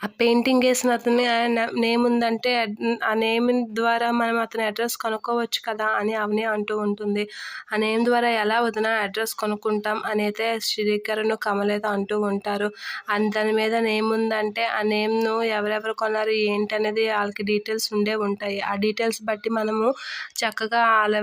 ఆ పెయింటింగ్ ఏసిన అతని నేమ్ ఉందంటే ఆ నేమ్ ద్వారా మనం అతని అడ్రస్ కనుక్కోవచ్చు కదా అని అవని అంటూ ఉంటుంది. ఆ నేమ్ ద్వారా ఎలా వదిన అడ్రస్ కనుక్కుంటాం అని అయితే శ్రీకరును, కమల్ అయితే అంటూ ఉంటారు. అండ్ దాని మీద నేమ్ ఉందంటే ఆ నేమ్‌ను ఎవరెవరు కొన్నారు ఏంటనేది ఆళ్ళకి డీటెయిల్స్ ఉండే ఉంటాయి. ఆ డీటెయిల్స్ బట్టి మనము చక్కగా ఆళ్ళ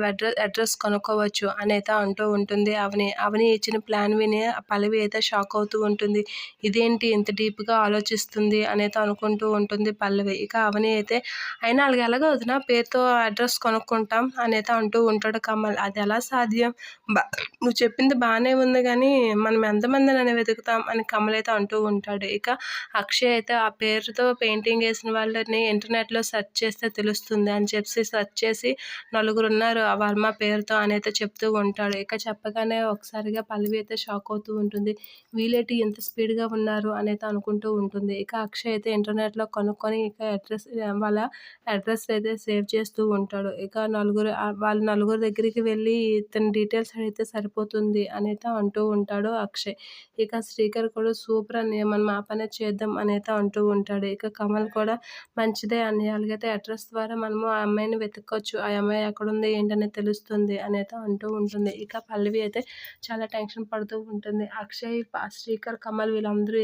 అడ్రస్ కనుక్కోవచ్చు అని అయితే అంటూ ఉంటుంది అవని. అవని ఇచ్చిన ప్లాన్ విని పల్లవి అయితే షాక్ అవుతూ ఉంటుంది. ఇదేంటి ఇంత డీప్‌గా ఆలోచిస్తుంది అనైతే అనుకుంటూ ఉంటుంది పల్లవి. ఇక అవని అయితే అయినా ఆళ్ళకి ఎలాగో వదిన పేరుతో అడ్రస్ కనుక్కుంటాం అనైతే అంటూ ఉంటాడు కమల్. అదెలా సాధ్యం? బ నువ్వు చెప్పింది బానే ఉంది గానీ మనం ఎంతమందినని వెతుకుతాం అని కమల్ అయితే అంటూ ఉంటాడు. ఇక అక్షయ్ అయితే ఆ పేరుతో పెయింటింగ్ ఏసిన వాళ్ళని ఇంటర్నెట్‌లో సెర్చ్ చేస్తే తెలుస్తుంది అని చెప్పి సెర్చ్ చేసి నలుగురున్నారు ఆ వర్మ పేరుతో అనైతే చెప్తూ ఉంటాడు. ఇక చెప్పగానే ఒకసారిగా పల్లవి అయితే షాక్ అవుతూ ఉంటుంది. వీళ్ళేంటి ఇంత స్పీడ్‌గా ఉన్నారు అనైతే అనుకుంటూ ఉంటుంది. ఇక అక్షయ్ అయితే ఇంటర్నెట్‌లో కనుక్కొని ఇక వాళ్ళ అడ్రస్ అయితే సేవ్ చేస్తూ ఉంటాడు. ఇక వాళ్ళ నలుగురు దగ్గరికి వెళ్ళి ఇతని డీటెయిల్స్ అడిగితే సరిపోతుంది అనైతే అంటూ ఉంటాడు అక్షయ్. ఇక శ్రీకర్ కూడా సూపర్ అన్నయ్య మనం ఆ పనే చేద్దాం అనైతే అంటూ ఉంటాడు. ఇక కమల్ కూడా మంచిదే అన్నయ్య అలాగైతే అడ్రస్ ద్వారా మనము ఆ అమ్మాయిని వెతుక్కోవచ్చు. ఆ అమ్మాయి ఎక్కడుంది ఏంటనేది తెలుస్తుంది అనైతే అంటూ ఉంటుంది. ఇక పల్లవి అయితే చాలా టెన్షన్ పడుతూ ఉంటుంది. అక్షయ్, శ్రీకర్, కమల్ వీళ్ళందరూ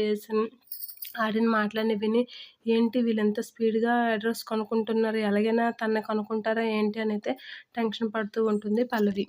ఆడిన మాటలన్నీ విని ఏంటి వీళ్ళింత స్పీడ్‌గా అడ్రస్ కనుక్కుంటున్నారు. ఎలాగైనా తనని కనుక్కుంటారా ఏంటి అనైతే టెన్షన్ పడుతూ ఉంటుంది పల్లవి.